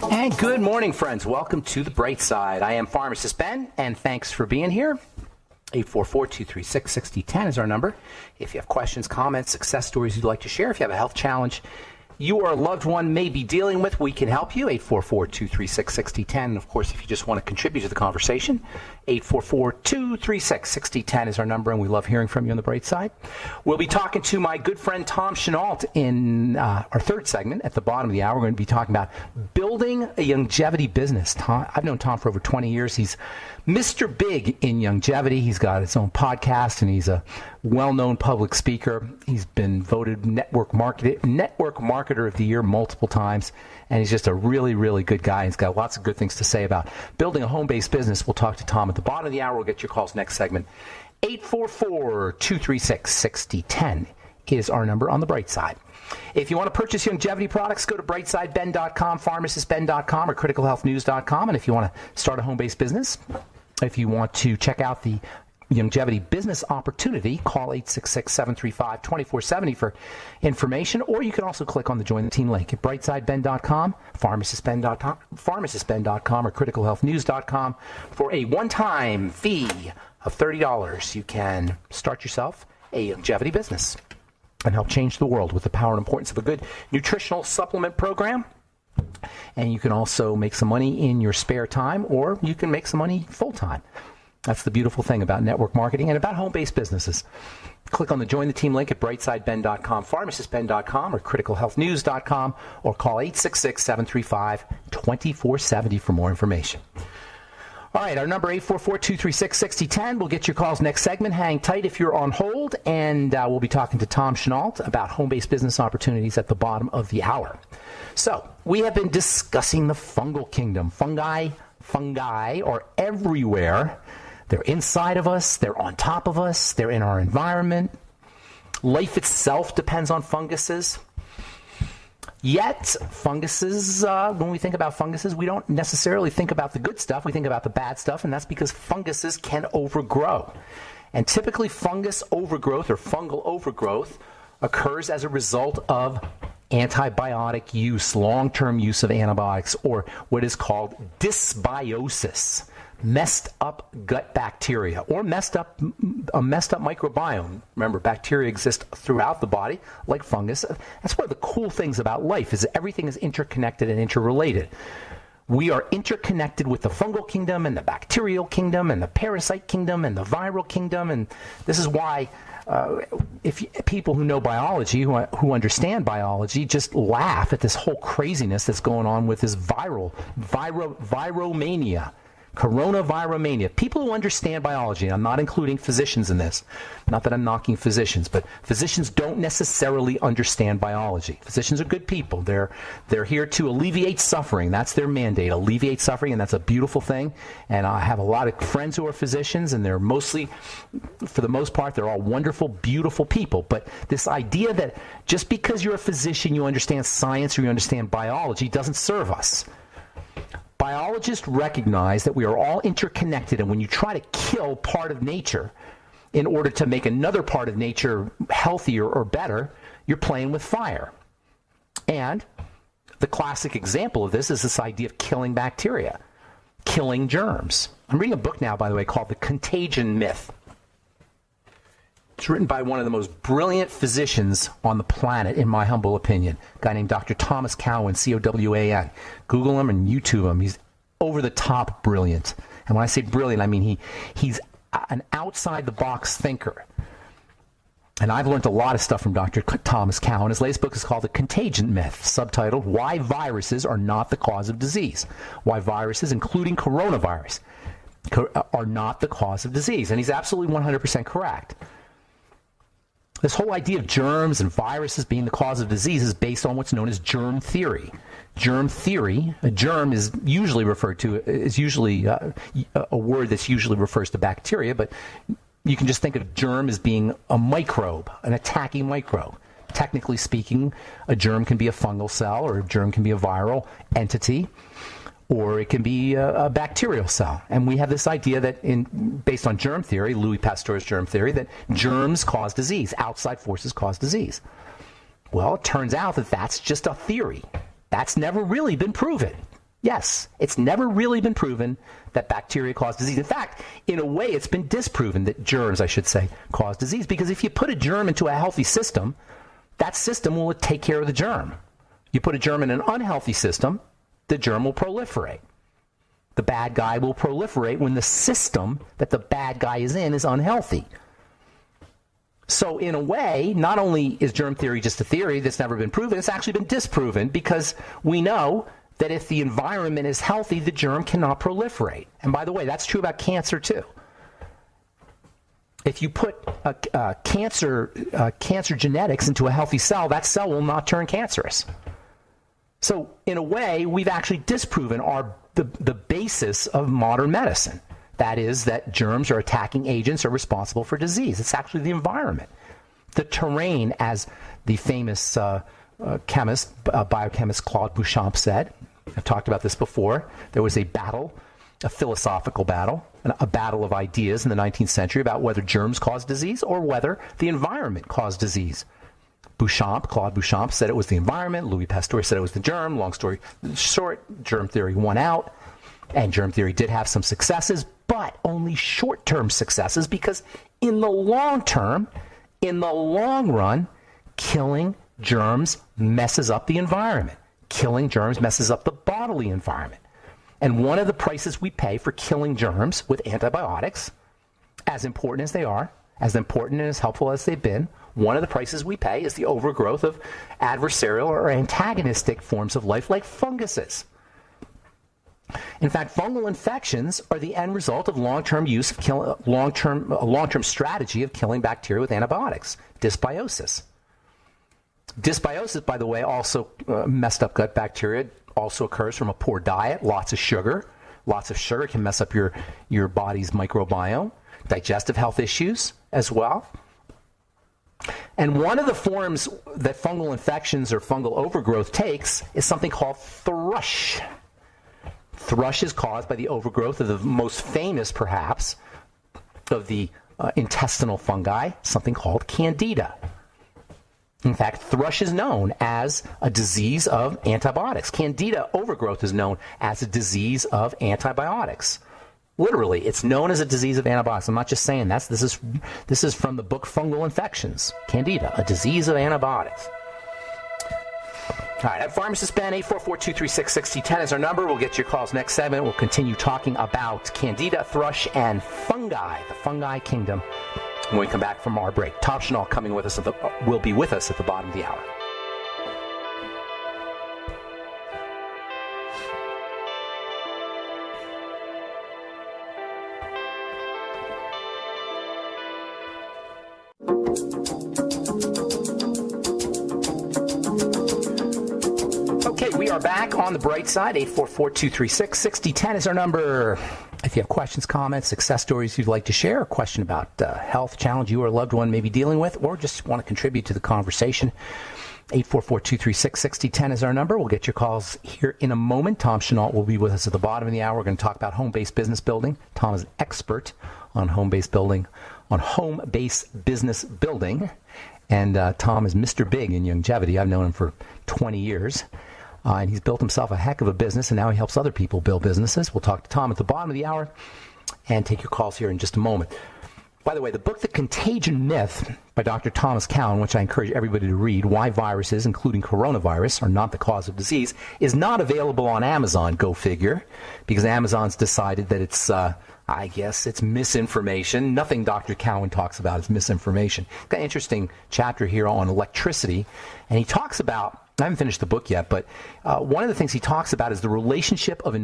And good morning, friends. Welcome to The Bright Side. I am Pharmacist Ben, and thanks for being here. 844-236-6010 is our number. If you have questions, comments, success stories you'd like to share, if you have a health challenge you or a loved one may be dealing with, we can help you. 844-236-6010. And of course, if you just want to contribute to the conversation, 844-236-6010 is our number, and we love hearing from you on The Bright Side. We'll be talking to my good friend Tom Schnault in our third segment. At the bottom of the hour, we're going to be talking about building a longevity business. I've known Tom for over 20 years. He's Mr. Big in longevity. He's got his own podcast, and he's a well-known public speaker. He's been voted Network Marketer of the Year multiple times, and he's just a really, really good guy. He's got lots of good things to say about building a home-based business. We'll talk to Tom at the bottom of the hour. We'll get your calls next segment. 844-236-6010 is our number on The Bright Side. If you want to purchase longevity products, go to brightsideben.com, pharmacistben.com, or criticalhealthnews.com. And if you want to start a home-based business, if you want to check out the longevity business opportunity, call 866-735-2470 for information, or you can also click on the Join the Team link at brightsideben.com, pharmacistben.com, or criticalhealthnews.com. For a one-time fee of $30, you can start yourself a longevity business and help change the world with the power and importance of a good nutritional supplement program. And you can also make some money in your spare time, or you can make some money full-time. That's the beautiful thing about network marketing and about home-based businesses. Click on the Join the Team link at brightsideben.com, pharmacistben.com, or criticalhealthnews.com, or call 866-735-2470 for more information. All right, our number 844-236-6010. We'll get your calls next segment. Hang tight if you're on hold, and we'll be talking to Tom Schnault about home-based business opportunities at the bottom of the hour. So, we have been discussing the fungal kingdom. Fungi are everywhere. They're inside of us. They're on top of us. They're in our environment. Life itself depends on funguses. Yet, funguses, when we think about funguses, we don't necessarily think about the good stuff. We think about the bad stuff, and that's because funguses can overgrow. And typically, fungus overgrowth or fungal overgrowth occurs as a result of antibiotic use, long-term use of antibiotics, or what is called dysbiosis, messed up gut bacteria, or a messed up microbiome. Remember, bacteria exist throughout the body, like fungus. That's one of the cool things about life, is that everything is interconnected and interrelated. We are interconnected with the fungal kingdom and the bacterial kingdom and the parasite kingdom and the viral kingdom, and this is why people who know biology, who understand biology, just laugh at this whole craziness that's going on with this viromania. Coronaviromania. People who understand biology, and I'm not including physicians in this, not that I'm knocking physicians, but physicians don't necessarily understand biology. Physicians are good people. They're here to alleviate suffering. That's their mandate, alleviate suffering, and that's a beautiful thing. And I have a lot of friends who are physicians, and they're mostly, for the most part, they're all wonderful, beautiful people. But this idea that just because you're a physician, you understand science or you understand biology doesn't serve us. Biologists recognize that we are all interconnected, and when you try to kill part of nature in order to make another part of nature healthier or better, you're playing with fire. And the classic example of this is this idea of killing bacteria, killing germs. I'm reading a book now, by the way, called The Contagion Myth. It's written by one of the most brilliant physicians on the planet, in my humble opinion, a guy named Dr. Thomas Cowan, C-O-W-A-N. Google him and YouTube him. He's over-the-top brilliant. And when I say brilliant, I mean he's an outside-the-box thinker. And I've learned a lot of stuff from Dr. Thomas Cowan. His latest book is called The Contagion Myth, subtitled Why Viruses Are Not the Cause of Disease. Why viruses, including coronavirus, are not the cause of disease. And he's absolutely 100% correct. This whole idea of germs and viruses being the cause of disease is based on what's known as germ theory. Germ theory, a germ is usually a word that's usually refers to bacteria, but you can just think of germ as being a microbe, an attacking microbe. Technically speaking, a germ can be a fungal cell, or a germ can be a viral entity, or it can be a bacterial cell. And we have this idea that, based on germ theory, Louis Pasteur's germ theory, that germs cause disease, outside forces cause disease. Well, it turns out that that's just a theory. That's never really been proven. Yes, it's never really been proven that bacteria cause disease. In fact, in a way, it's been disproven that germs, I should say, cause disease. Because if you put a germ into a healthy system, that system will take care of the germ. You put a germ in an unhealthy system, the germ will proliferate. The bad guy will proliferate when the system that the bad guy is in is unhealthy. So in a way, not only is germ theory just a theory that's never been proven, it's actually been disproven, because we know that if the environment is healthy, the germ cannot proliferate. And by the way, that's true about cancer too. If you put cancer genetics into a healthy cell, that cell will not turn cancerous. So in a way, we've actually disproven the basis of modern medicine. That is, that germs or attacking agents are responsible for disease. It's actually the environment. The terrain, as the famous biochemist Claude Bouchamp said, I've talked about this before, there was a battle, a philosophical battle, a battle of ideas in the 19th century about whether germs cause disease or whether the environment caused disease. Claude Bouchamp said it was the environment. Louis Pasteur said it was the germ. Long story short, germ theory won out. And germ theory did have some successes, but only short-term successes, because in the long term, in the long run, killing germs messes up the environment. Killing germs messes up the bodily environment. And one of the prices we pay for killing germs with antibiotics, as important as they are, as important and as helpful as they've been, one of the prices we pay is the overgrowth of adversarial or antagonistic forms of life like funguses. In fact, fungal infections are the end result of long-term use of long-term strategy of killing bacteria with antibiotics, dysbiosis. Dysbiosis, by the way, also messed up gut bacteria, also occurs from a poor diet, lots of sugar. Lots of sugar can mess up your body's microbiome, digestive health issues as well. And one of the forms that fungal infections or fungal overgrowth takes is something called thrush. Thrush is caused by the overgrowth of the most famous, perhaps, of the intestinal fungi, something called Candida. In fact, thrush is known as a disease of antibiotics. Candida overgrowth is known as a disease of antibiotics. Literally, it's known as a disease of antibiotics. I'm not just saying that. This is from the book Fungal Infections. Candida, a disease of antibiotics. All right, at Pharmacist Ben, 844-236-6010 is our number. We'll get your calls next segment. We'll continue talking about Candida, thrush, and fungi, the fungi kingdom, when we come back from our break. Tom Schnault will be with us at the bottom of the hour. Okay, we are back on the bright side. 844-236-6010 is our number. If you have questions, comments, success stories you'd like to share, a question about health challenge you or a loved one may be dealing with, or just want to contribute to the conversation, 844-236-6010 is our number. We'll get your calls here in a moment. Tom Schnault will be with us at the bottom of the hour. We're going to talk about home-based business building. Tom is an expert on home-based business building. And Tom is Mr. Big in longevity. I've known him for 20 years. And he's built himself a heck of a business, and now he helps other people build businesses. We'll talk to Tom at the bottom of the hour and take your calls here in just a moment. By the way, the book, The Contagion Myth, by Dr. Thomas Cowan, which I encourage everybody to read, Why Viruses, including Coronavirus, Are Not the Cause of Disease, is not available on Amazon, go figure, because Amazon's decided that it's, I guess, it's misinformation. Nothing Dr. Cowan talks about is misinformation. Got an interesting chapter here on electricity, and he talks about, I haven't finished the book yet, but one of the things he talks about is the relationship of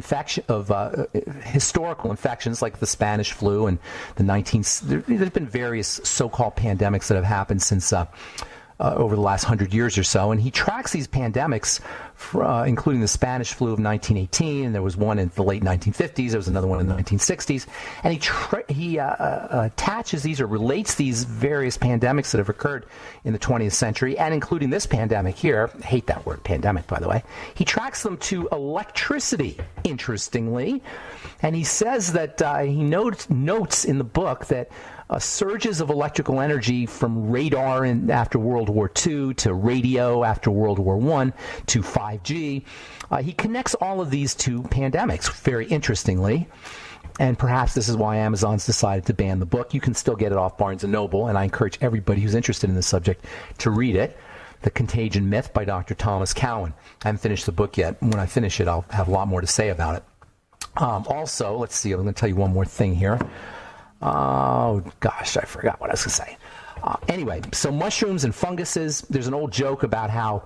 historical infections like the Spanish flu and there's been various so-called pandemics that have happened since over the last 100 years or so, and he tracks these pandemics, including the Spanish flu of 1918, and there was one in the late 1950s, there was another one in the 1960s, and he attaches these or relates these various pandemics that have occurred in the 20th century, and including this pandemic here. I hate that word, pandemic, by the way. He tracks them to electricity, interestingly, and he says that he notes in the book that surges of electrical energy from radar after World War II to radio after World War I to 5G. He connects all of these to pandemics, very interestingly. And perhaps this is why Amazon's decided to ban the book. You can still get it off Barnes & Noble, and I encourage everybody who's interested in this subject to read it. The Contagion Myth by Dr. Thomas Cowan. I haven't finished the book yet. When I finish it, I'll have a lot more to say about it. Also, let's see, I'm going to tell you one more thing here. Oh, gosh, I forgot what I was going to say. Anyway, so mushrooms and funguses, there's an old joke about how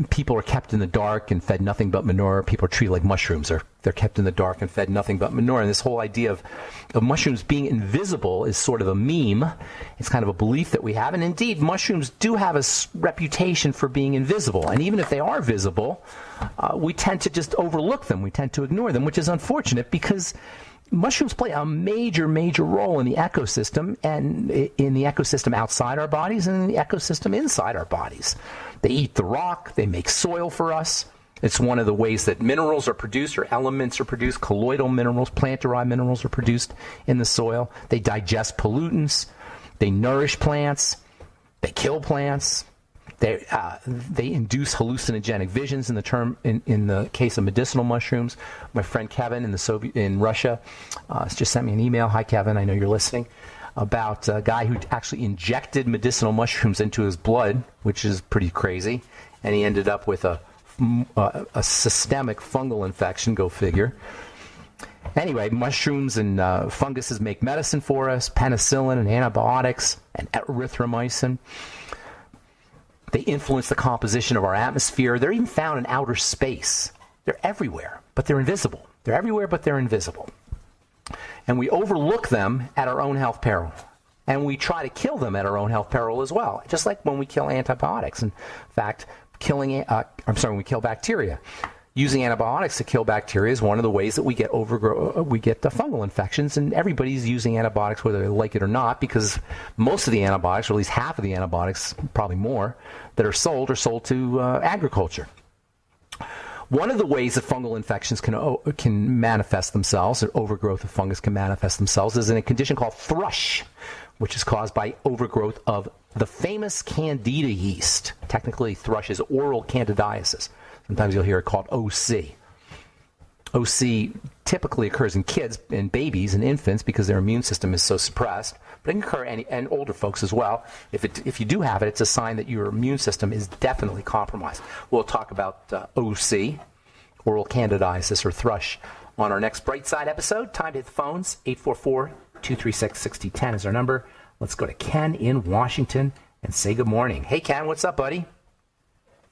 people are kept in the dark and fed nothing but manure. People are treated like mushrooms. They're kept in the dark and fed nothing but manure. And this whole idea of mushrooms being invisible is sort of a meme. It's kind of a belief that we have. And indeed, mushrooms do have a reputation for being invisible. And even if they are visible, we tend to just overlook them. We tend to ignore them, which is unfortunate because mushrooms play a major, major role in the ecosystem, and in the ecosystem outside our bodies and in the ecosystem inside our bodies. They eat the rock. They make soil for us. It's one of the ways that minerals are produced or elements are produced. Colloidal minerals, plant-derived minerals are produced in the soil. They digest pollutants. They nourish plants. They kill plants. They induce hallucinogenic visions in the case of medicinal mushrooms. My friend Kevin in Russia has just sent me an email. Hi, Kevin. I know you're listening. About a guy who actually injected medicinal mushrooms into his blood, which is pretty crazy, and he ended up with a systemic fungal infection. Go figure. Anyway, mushrooms and funguses make medicine for us, penicillin and antibiotics and erythromycin. They influence the composition of our atmosphere. They're even found in outer space. They're everywhere, but they're invisible. They're everywhere, but they're invisible. And we overlook them at our own health peril. And we try to kill them at our own health peril as well, just like when we kill antibiotics. In fact, when we kill bacteria. Using antibiotics to kill bacteria is one of the ways that we get the fungal infections, and everybody's using antibiotics whether they like it or not, because most of the antibiotics, or at least half of the antibiotics, probably more, that are sold to agriculture. One of the ways that fungal infections can manifest themselves, or overgrowth of fungus can manifest themselves, is in a condition called thrush, which is caused by overgrowth of the famous Candida yeast. Technically, thrush is oral candidiasis. Sometimes you'll hear it called OC. OC typically occurs in kids and babies and infants because their immune system is so suppressed, but it can occur in older folks as well. If you do have it, it's a sign that your immune system is definitely compromised. We'll talk about OC, oral candidiasis, or thrush, on our next Bright Side episode. Time to hit the phones. 844-236-6010 is our number. Let's go to Ken in Washington and say good morning. Hey, Ken, what's up, buddy?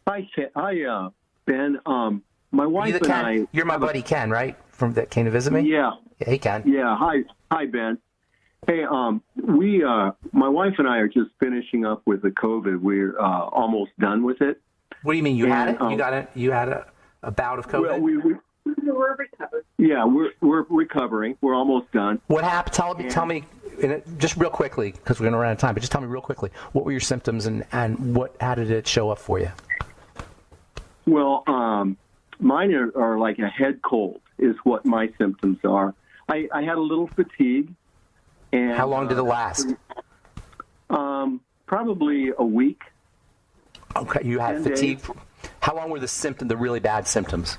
Hi, Ben. My wife and I... You're my buddy Ken, right? That came to visit me? Yeah. Hey, Ken. Yeah. Hi, Ben. Hey, my wife and I are just finishing up with the COVID. We're almost done with it. What do you mean? You had it? You had a bout of COVID? Well, we're recovering. Yeah, we're recovering. We're almost done. What happened? Tell me, just real quickly, because we're going to run out of time, but just tell me real quickly, what were your symptoms and how did it show up for you? Well, mine are like a head cold is what my symptoms are. I had a little fatigue. And how long did it last? Probably a week. Okay, you had fatigue. Days. How long were the really bad symptoms?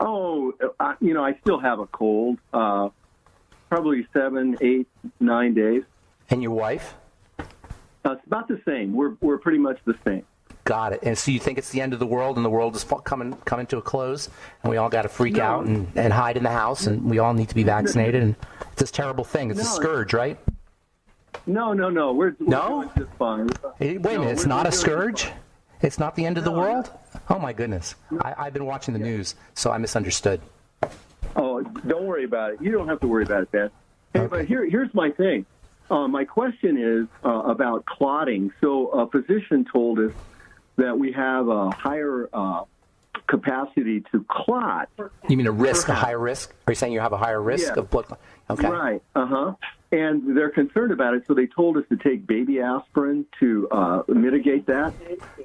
Oh, I still have a cold. Probably 7, 8, 9 days. And your wife? It's about the same. We're pretty much the same. Got it. And so you think it's the end of the world, and the world is coming to a close, and we all got to freak out and hide in the house, and we all need to be vaccinated, and it's this terrible thing. It's a scourge, right? No. We're doing just fine. Wait a minute. It's not a scourge? It's not the end of the world? Oh, my goodness. I've been watching the news, so I misunderstood. Oh, don't worry about it. You don't have to worry about it, Ben. Hey, okay. But here's my thing. My question is about clotting. So a physician told us that we have a higher capacity to clot. You mean a higher risk? Are you saying you have a higher risk of blood clot? Okay. Right. And they're concerned about it, so they told us to take baby aspirin to mitigate that.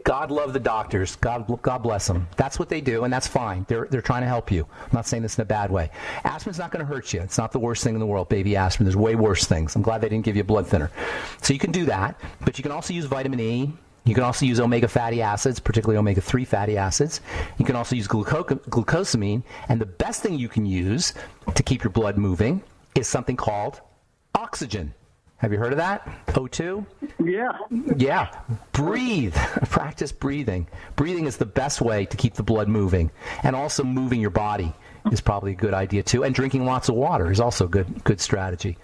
God love the doctors. God bless them. That's what they do, and that's fine. They're trying to help you. I'm not saying this in a bad way. Aspirin's not going to hurt you. It's not the worst thing in the world, baby aspirin. There's way worse things. I'm glad they didn't give you a blood thinner. So you can do that, but you can also use vitamin E. You can also use omega fatty acids, particularly omega-3 fatty acids. You can also use glucosamine. And the best thing you can use to keep your blood moving is something called oxygen. Have you heard of that? O2? Yeah. Yeah. Breathe. Practice breathing. Breathing is the best way to keep the blood moving. And also moving your body is probably a good idea, too. And drinking lots of water is also a good strategy.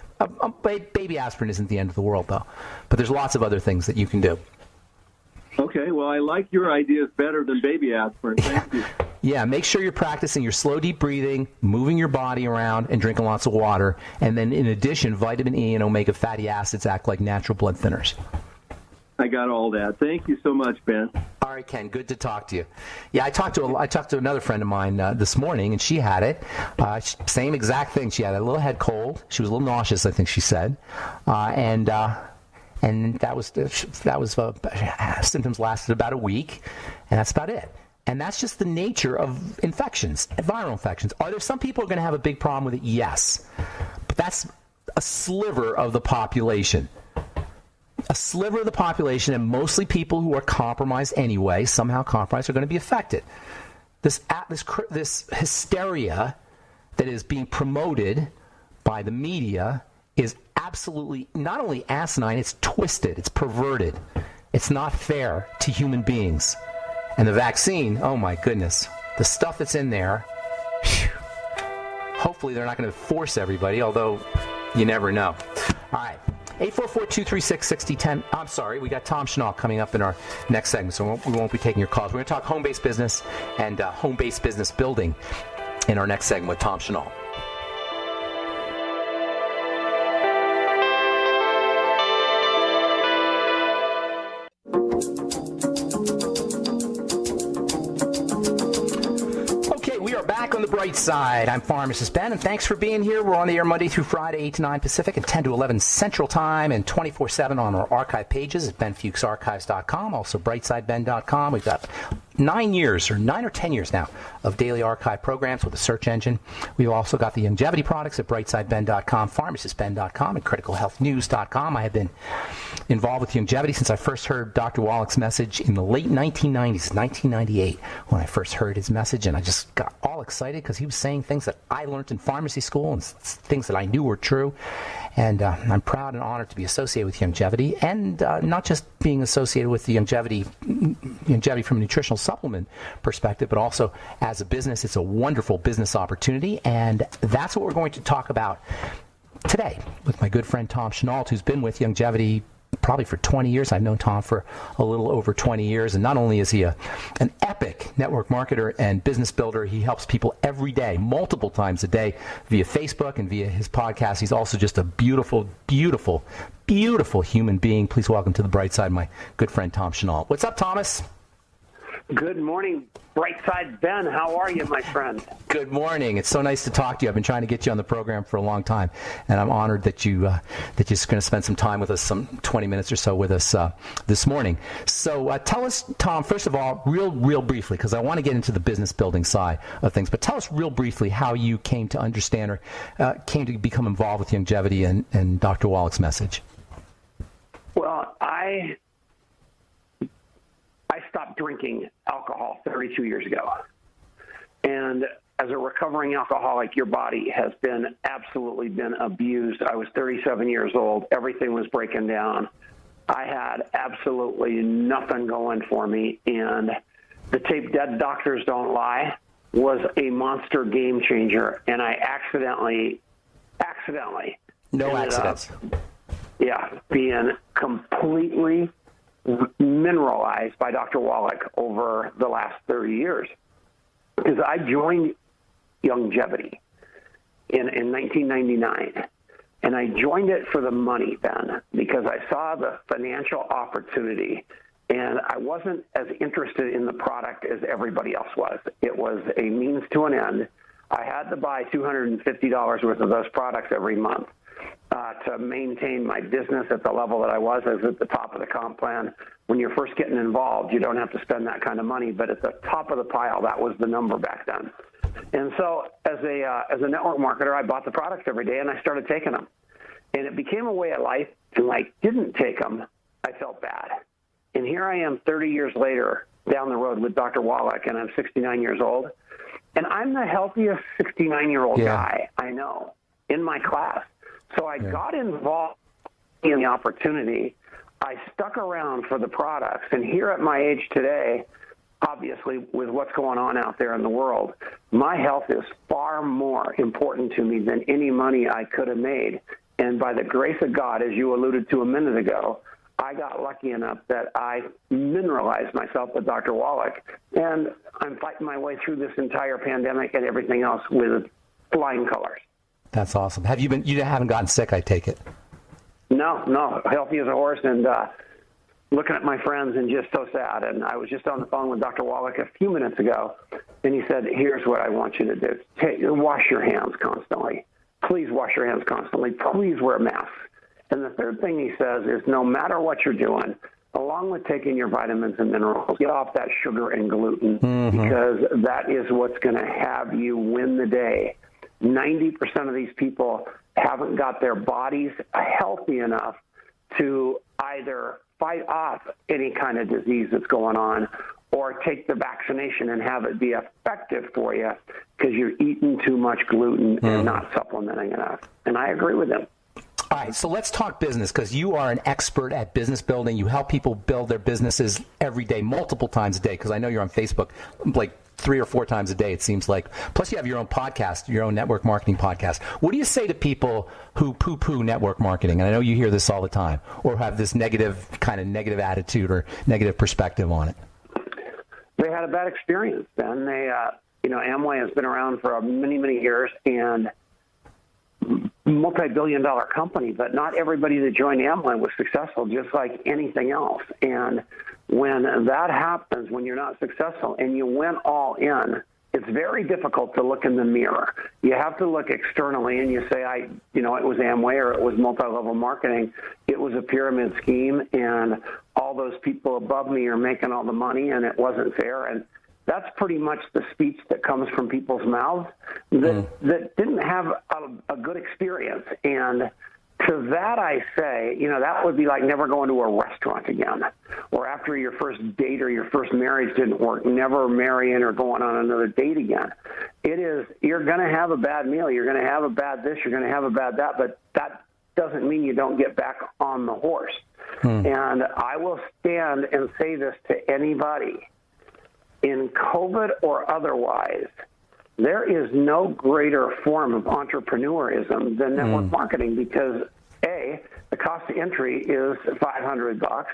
Baby aspirin isn't the end of the world, though. But there's lots of other things that you can do. Okay, well, I like your ideas better than baby aspirin. Thank you. Yeah, make sure you're practicing your slow, deep breathing, moving your body around, and drinking lots of water. And then, in addition, vitamin E and omega fatty acids act like natural blood thinners. I got all that. Thank you so much, Ben. All right, Ken, good to talk to you. Yeah, I talked to another friend of mine this morning, and she had it. Same exact thing. She had a little head cold. She was a little nauseous, I think she said. And that was symptoms lasted about a week, and that's about it. And that's just the nature of infections, viral infections. Are there some people who are going to have a big problem with it? Yes. But that's a sliver of the population. A sliver of the population, and mostly people who are compromised anyway, somehow compromised, are going to be affected. This hysteria that is being promoted by the media is absolutely not only asinine, it's twisted, it's perverted. It's not fair to human beings. And the vaccine, oh my goodness, the stuff that's in there, whew, hopefully they're not going to force everybody, although you never know. All right, 844-236-6010. I'm sorry, we got Tom Schnault coming up in our next segment, so we won't be taking your calls. We're going to talk home-based business and home-based business building in our next segment with Tom Schnault. On the bright side, I'm Pharmacist Ben, and thanks for being here. We're on the air Monday through Friday, 8 to 9 Pacific, and 10 to 11 Central Time, and 24/7 on our archive pages at benfuchsarchives.com, also brightsideben.com. We've got 9 or 10 years now of daily archive programs with a search engine. We've also got the longevity products at brightsideben.com, pharmacistben.com, and criticalhealthnews.com. I have been involved with longevity since I first heard Dr. Wallach's message in the late 1990s, 1998, when I first heard his message, and I just got all excited because he was saying things that I learned in pharmacy school and things that I knew were true. And I'm proud and honored to be associated with longevity, and not just being associated with the longevity from a nutritional supplement perspective, but also as a business. It's a wonderful business opportunity, and that's what we're going to talk about today with my good friend Tom Schnault, who's been with longevity probably for 20 years. I've known Tom for a little over 20 years, and not only is he an epic network marketer and business builder, he helps people every day, multiple times a day, via Facebook and via his podcast. He's also just a beautiful, beautiful, beautiful human being. Please welcome to the bright side my good friend Tom Schnault. What's up, Thomas? Good morning, Brightside Ben. How are you, my friend? Good morning. It's so nice to talk to you. I've been trying to get you on the program for a long time, and I'm honored that you're going to spend some time with us, some 20 minutes or so with us this morning. So tell us, Tom, first of all, real briefly, because I want to get into the business building side of things, but tell us real briefly how you came to understand or came to become involved with longevity and Dr. Wallach's message. Well, I stopped drinking alcohol 32 years ago. And as a recovering alcoholic, your body has absolutely been abused. I was 37 years old. Everything was breaking down. I had absolutely nothing going for me. And the tape Dead Doctors Don't Lie was a monster game changer. And I accidentally No accidents. Being completely mineralized by Dr. Wallach over the last 30 years. Because I joined longevity in 1999, and I joined it for the money then, because I saw the financial opportunity, and I wasn't as interested in the product as everybody else was. It was a means to an end. I had to buy $250 worth of those products every month to maintain my business at the level that I was at the top of the comp plan. When you're first getting involved, you don't have to spend that kind of money, but at the top of the pile, that was the number back then. And so as a network marketer, I bought the products every day, and I started taking them. And it became a way of life, and when I didn't take them, I felt bad. And here I am 30 years later down the road with Dr. Wallach, and I'm 69 years old. And I'm the healthiest 69-year-old guy I know in my class. So I got involved in the opportunity. I stuck around for the products. And here at my age today, obviously, with what's going on out there in the world, my health is far more important to me than any money I could have made. And by the grace of God, as you alluded to a minute ago, I got lucky enough that I mineralized myself with Dr. Wallach, and I'm fighting my way through this entire pandemic and everything else with flying colors. That's awesome. You haven't gotten sick, I take it? No, healthy as a horse, and looking at my friends and just so sad. And I was just on the phone with Dr. Wallach a few minutes ago, and he said, here's what I want you to do. Wash your hands constantly. Please wash your hands constantly. Please wear masks. And the third thing he says is no matter what you're doing, along with taking your vitamins and minerals, get off that sugar and gluten, because that is what's going to have you win the day. 90% of these people haven't got their bodies healthy enough to either fight off any kind of disease that's going on or take the vaccination and have it be effective for you because you're eating too much gluten and not supplementing enough. And I agree with him. All right, so let's talk business, because you are an expert at business building. You help people build their businesses every day, multiple times a day, because I know you're on Facebook like 3 or 4 times a day, it seems like. Plus, you have your own podcast, your own network marketing podcast. What do you say to people who poo-poo network marketing? And I know you hear this all the time, or have this negative attitude or negative perspective on it. They had a bad experience, Ben. They, Amway has been around for many, many years, and multi-billion-dollar company, but not everybody that joined Amway was successful, just like anything else. And when that happens, when you're not successful and you went all in, it's very difficult to look in the mirror. You have to look externally and you say, it was Amway or it was multi-level marketing. It was a pyramid scheme, and all those people above me are making all the money, and it wasn't fair. And that's pretty much the speech that comes from people's mouths that didn't have a good experience. And to that I say, that would be like never going to a restaurant again, or after your first date or your first marriage didn't work, never marrying or going on another date again. You're going to have a bad meal. You're going to have a bad this. You're going to have a bad that, but that doesn't mean you don't get back on the horse. And I will stand and say this to anybody. In COVID or otherwise, there is no greater form of entrepreneurism than network marketing, because A, the cost of entry is $500.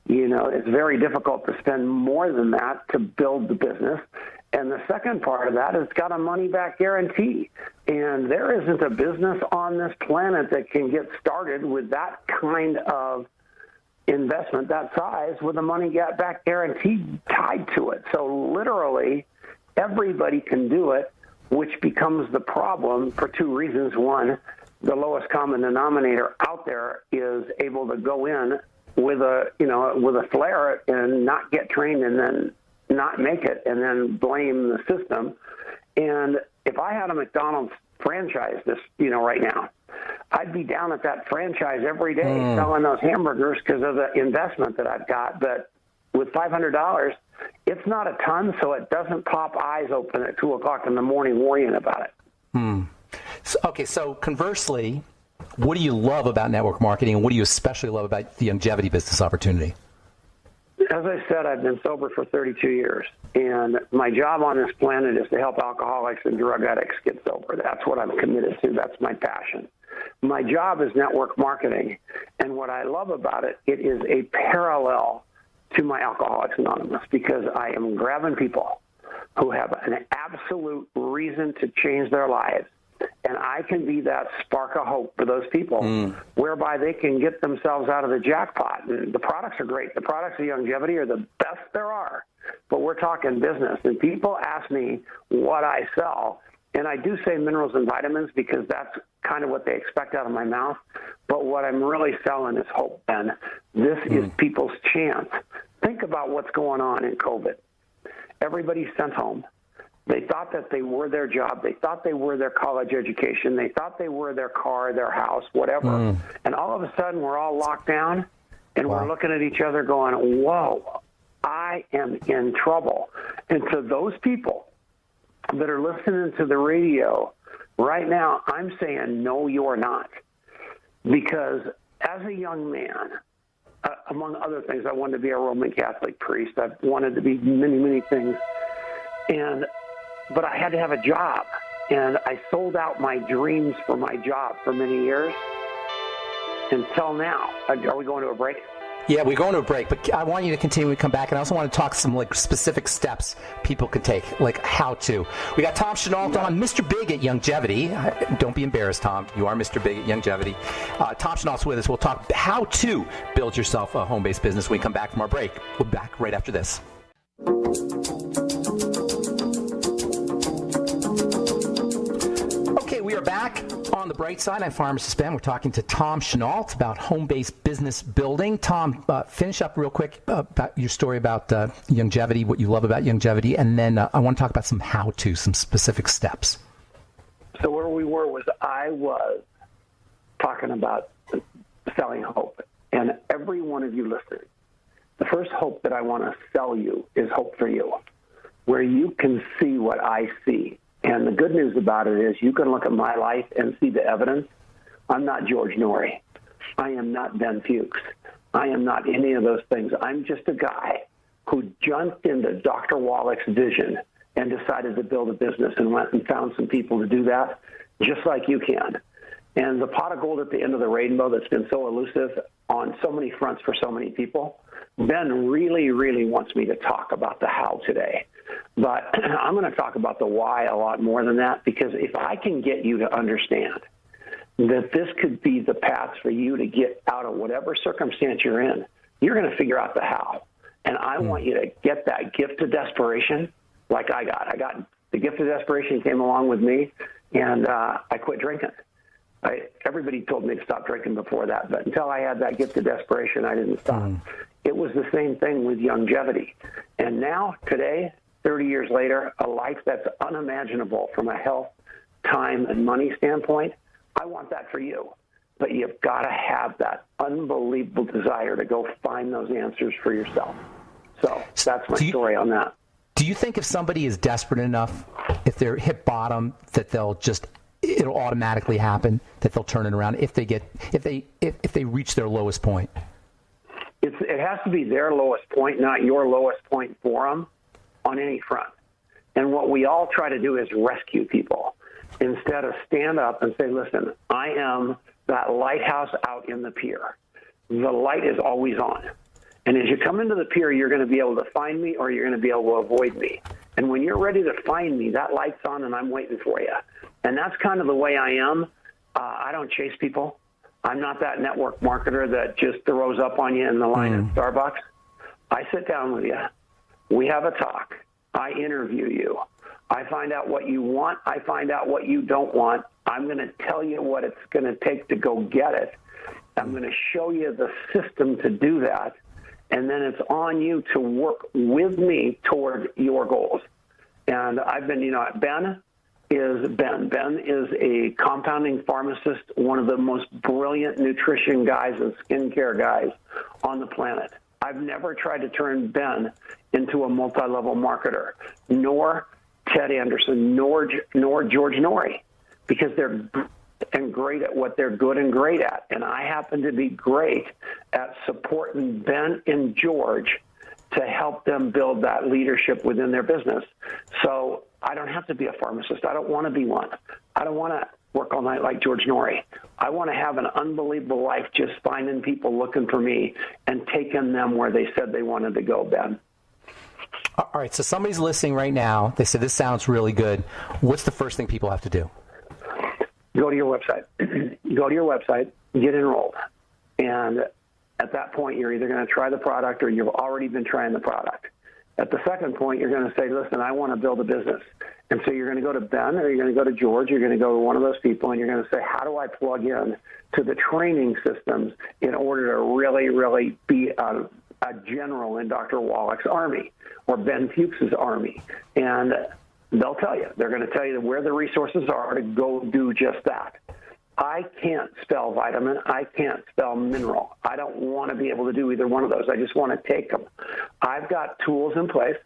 It's very difficult to spend more than that to build the business. And the second part of that is it's got a money-back guarantee. And there isn't a business on this planet that can get started with that kind of investment that size with a money-back guarantee tied to it. So literally, everybody can do it, which becomes the problem for 2 reasons. One, the lowest common denominator out there is able to go in with a flare and not get trained and then not make it and then blame the system. And if I had a McDonald's franchise right now, I'd be down at that franchise every day selling those hamburgers because of the investment that I've got. But with $500, it's not a ton, so it doesn't pop eyes open at 2 o'clock in the morning worrying about it. So conversely, what do you love about network marketing, and what do you especially love about the longevity business opportunity? As I said, I've been sober for 32 years, and my job on this planet is to help alcoholics and drug addicts get sober. That's what I'm committed to. That's my passion. My job is network marketing, and what I love about it, it is a parallel to my Alcoholics Anonymous, because I am grabbing people who have an absolute reason to change their lives, and I can be that spark of hope for those people whereby they can get themselves out of the jackpot. And the products are great. The products of longevity are the best there are, but we're talking business. And people ask me what I sell, and I do say minerals and vitamins because that's kind of what they expect out of my mouth. But what I'm really selling is hope, and this is people's chance. Think about what's going on in COVID. Everybody's sent home. They thought that they were their job. They thought they were their college education. They thought they were their car, their house, whatever. And all of a sudden, we're all locked down, And we're looking at each other going, whoa, I am in trouble. And to those people that are listening to the radio right now, I'm saying, no, you're not. Because as a young man, among other things, I wanted to be a Roman Catholic priest. I wanted to be many, many things. But I had to have a job. And I sold out my dreams for my job for many years until now. Are we going to a break? Yeah, we're going to a break, but I want you to continue to come back, and I also want to talk some specific steps people can take, like how to. We got Tom Schnault on, Mr. Big at Longevity. Don't be embarrassed, Tom. You are Mr. Big at Longevity. Tom Schnault's with us. We'll talk how to build yourself a home-based business when we come back from our break. We'll be back right after this. Okay, we are back on the bright side. I'm Pharmacist Ben. We're talking to Tom Schnault about home-based business building. Tom, finish up real quick about your story about longevity, what you love about longevity, and then I want to talk about some how-to, some specific steps. So where we were was I was talking about selling hope. And every one of you listeners, the first hope that I want to sell you is hope for you, where you can see what I see. And the good news about it is you can look at my life and see the evidence. I'm not George Norrie. I am not Ben Fuchs. I am not any of those things. I'm just a guy who jumped into Dr. Wallach's vision and decided to build a business and went and found some people to do that, just like you can. And the pot of gold at the end of the rainbow that's been so elusive on so many fronts for so many people, Ben really, really wants me to talk about the how today. But I'm going to talk about the why a lot more than that, because if I can get you to understand that this could be the path for you to get out of whatever circumstance you're in, you're going to figure out the how. And I want you to get that gift of desperation like I got. The gift of desperation came along with me, and I quit drinking. Everybody told me to stop drinking before that, but until I had that gift of desperation, I didn't stop. It was the same thing with longevity. And now, today, 30 years later, a life that's unimaginable from a health, time, and money standpoint, I want that for you. But you've got to have that unbelievable desire to go find those answers for yourself. So that's my story on that. Do you think if somebody is desperate enough, if they're hit bottom, that it'll automatically happen, that they'll turn it around if they reach their lowest point? It has to be their lowest point, not your lowest point for them on any front. And what we all try to do is rescue people instead of stand up and say, listen, I am that lighthouse out in the pier. The light is always on. And as you come into the pier, you're going to be able to find me or you're going to be able to avoid me. And when you're ready to find me, that light's on and I'm waiting for you. And that's kind of the way I am. I don't chase people. I'm not that network marketer that just throws up on you in the line at Starbucks. I sit down with you. We have a talk. I interview you. I find out what you want. I find out what you don't want. I'm going to tell you what it's going to take to go get it. I'm going to show you the system to do that. And then it's on you to work with me toward your goals. And I've been, Ben is a compounding pharmacist, one of the most brilliant nutrition guys and skincare guys on the planet. I've never tried to turn Ben into a multi-level marketer, nor Ted Anderson, nor George Norrie, because they're great at what they're good and great at. And I happen to be great at supporting Ben and George to help them build that leadership within their business. So I don't have to be a pharmacist. I don't want to be one. I don't want to work all night like George Norrie. I want to have an unbelievable life just finding people looking for me and taking them where they said they wanted to go, Ben. All right, so somebody's listening right now. They said, this sounds really good. What's the first thing people have to do? Go to your website. Go to your website, get enrolled. And at that point, you're either going to try the product or you've already been trying the product. At the second point, you're going to say, listen, I want to build a business. And so you're going to go to Ben or you're going to go to George, you're going to go to one of those people, and you're going to say, how do I plug in to the training systems in order to really, really be a general in Dr. Wallach's army or Ben Fuchs's army? And they'll tell you. They're going to tell you where the resources are to go do just that. I can't spell vitamin. I can't spell mineral. I don't want to be able to do either one of those. I just want to take them. I've got tools in place.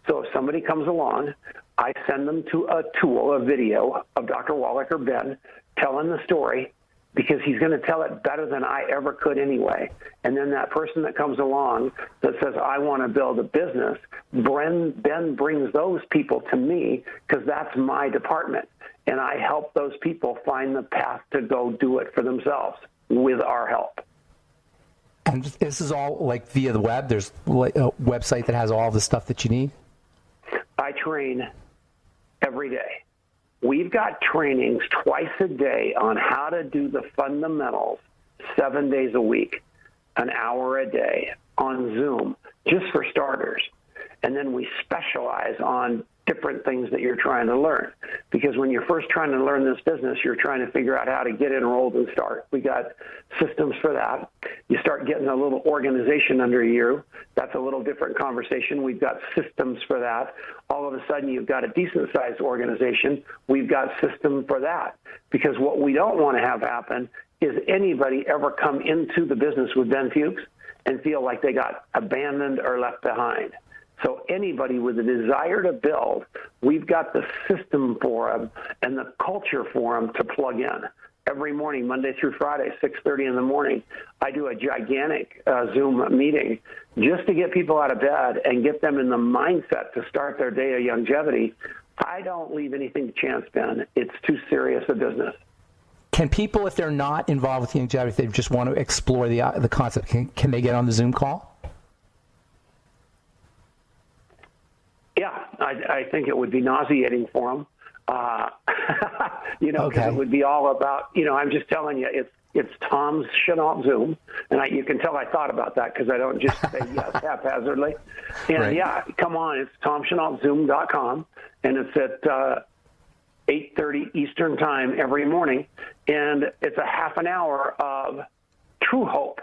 So if somebody comes along, I send them to a tool, a video of Dr. Wallach or Ben telling the story, because he's going to tell it better than I ever could anyway. And then that person that comes along that says, I want to build a business, Ben brings those people to me, because that's my department. And I help those people find the path to go do it for themselves with our help. And this is all like via the web? There's a website that has all the stuff that you need? I train every day. We've got trainings twice a day on how to do the fundamentals 7 days a week, an hour a day on Zoom, just for starters. And then we specialize on different things that you're trying to learn. Because when you're first trying to learn this business, you're trying to figure out how to get enrolled and start. We got systems for that. You start getting a little organization under you. That's a little different conversation. We've got systems for that. All of a sudden, you've got a decent-sized organization. We've got system for that. Because what we don't want to have happen is anybody ever come into the business with Ben Fuchs and feel like they got abandoned or left behind. So anybody with a desire to build, we've got the system for them and the culture for them to plug in. Every morning, Monday through Friday, 6:30 in the morning, I do a gigantic Zoom meeting just to get people out of bed and get them in the mindset to start their day of longevity. I don't leave anything to chance, Ben. It's too serious a business. Can people, if they're not involved with longevity, if they just want to explore the concept, can they get on the Zoom call? Yeah, I think it would be nauseating for them, because it would be all about, I'm just telling you, it's Tom's Schnault Zoom, and you can tell I thought about that because I don't just say yes haphazardly. And right. Yeah, come on, it's TomSchnaultZoom.com, and it's at 8:30 Eastern Time every morning, and it's a half an hour of true hope.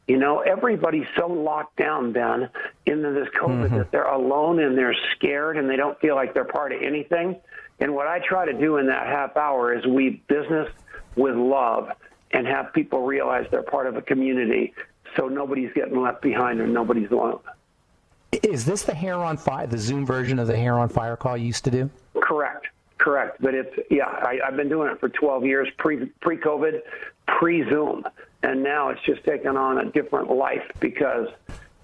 Everybody's so locked down, Ben, into this COVID that they're alone and they're scared and they don't feel like they're part of anything. And what I try to do in that half hour is weave business with love and have people realize they're part of a community, so nobody's getting left behind and nobody's alone. Is this the Hair on Fire, the Zoom version of the Hair on Fire call you used to do? Correct. But I've been doing it for 12 years, pre-COVID, pre-Zoom. And now it's just taken on a different life because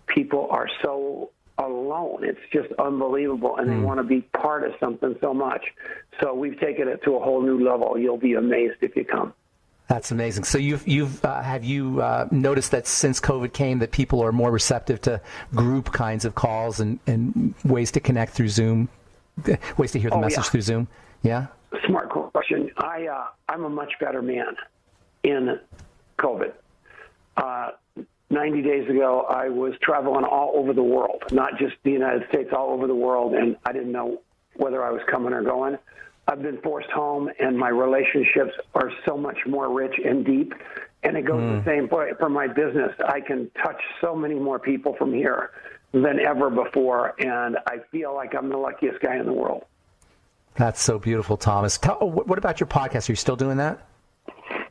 people are so alone. It's just unbelievable, and they want to be part of something so much. So we've taken it to a whole new level. You'll be amazed if you come. That's amazing. So have you noticed that since COVID came that people are more receptive to group kinds of calls and ways to connect through Zoom, ways to hear the message through Zoom? Yeah? Smart question. I'm a much better man in COVID. 90 days ago, I was traveling all over the world, not just the United States, all over the world, and I didn't know whether I was coming or going. I've been forced home, and my relationships are so much more rich and deep, and it goes the same way for my business. I can touch so many more people from here than ever before, and I feel like I'm the luckiest guy in the world. That's so beautiful, Thomas. What about your podcast? Are you still doing that?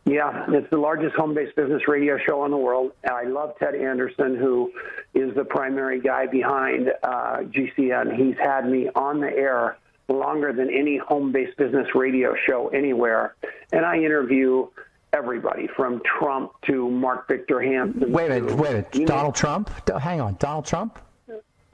Yeah, it's the largest home-based business radio show in the world. I love Ted Anderson, who is the primary guy behind GCN. He's had me on the air longer than any home-based business radio show anywhere. And I interview everybody from Trump to Mark Victor Hampton. Wait a minute. Donald Trump? Hang on. Donald Trump?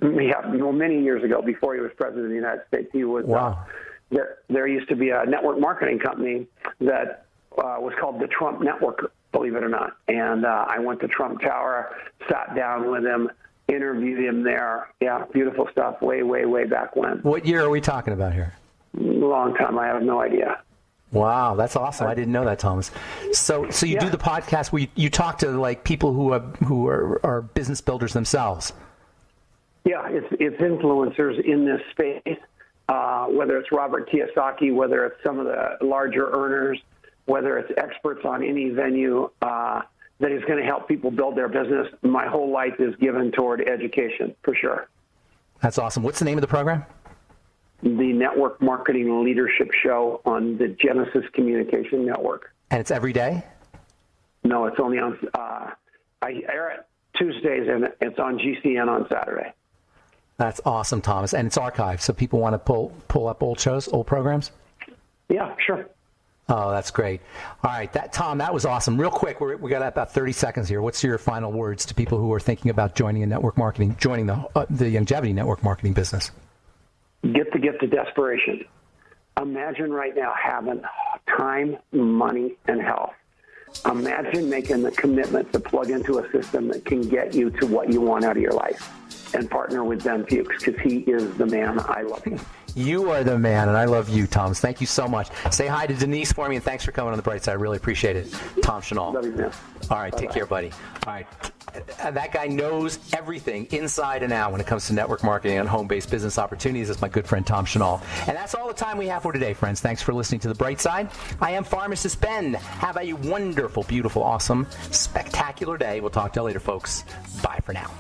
Yeah, many years ago, before he was president of the United States, he was. Wow. There used to be a network marketing company that was called the Trump Network, believe it or not. And I went to Trump Tower, sat down with him, interviewed him there. Yeah, beautiful stuff. Way, way, way back when. What year are we talking about here? Long time. I have no idea. Wow, that's awesome. I didn't know that, Thomas. So you do the podcast where you talk to like people who are business builders themselves. Yeah, it's influencers in this space, whether it's Robert Kiyosaki, whether it's some of the larger earners, whether it's experts on any venue that is going to help people build their business. My whole life is given toward education, for sure. That's awesome. What's the name of the program? The Network Marketing Leadership Show on the Genesis Communication Network. And it's every day? No, it's only on, I air it Tuesdays, and it's on GCN on Saturday. That's awesome, Thomas. And it's archived, so people want to pull up old shows, old programs? Yeah, sure. Oh, that's great. All right, Tom, that was awesome. Real quick, we got about 30 seconds here. What's your final words to people who are thinking about joining the longevity network marketing business? Get the gift of desperation. Imagine right now having time, money, and health. Imagine making the commitment to plug into a system that can get you to what you want out of your life, and partner with Ben Fuchs, because he is the man. I love him. You are the man, and I love you, Thomas. Thank you so much. Say hi to Denise for me, and thanks for coming on the bright side. I really appreciate it. Tom Schnault. Love you, man. All right, take care, buddy. All right. That guy knows everything inside and out when it comes to network marketing and home-based business opportunities. That's my good friend, Tom Schnault. And that's all the time we have for today, friends. Thanks for listening to The Bright Side. I am Pharmacist Ben. Have a wonderful, beautiful, awesome, spectacular day. We'll talk to you later, folks. Bye for now.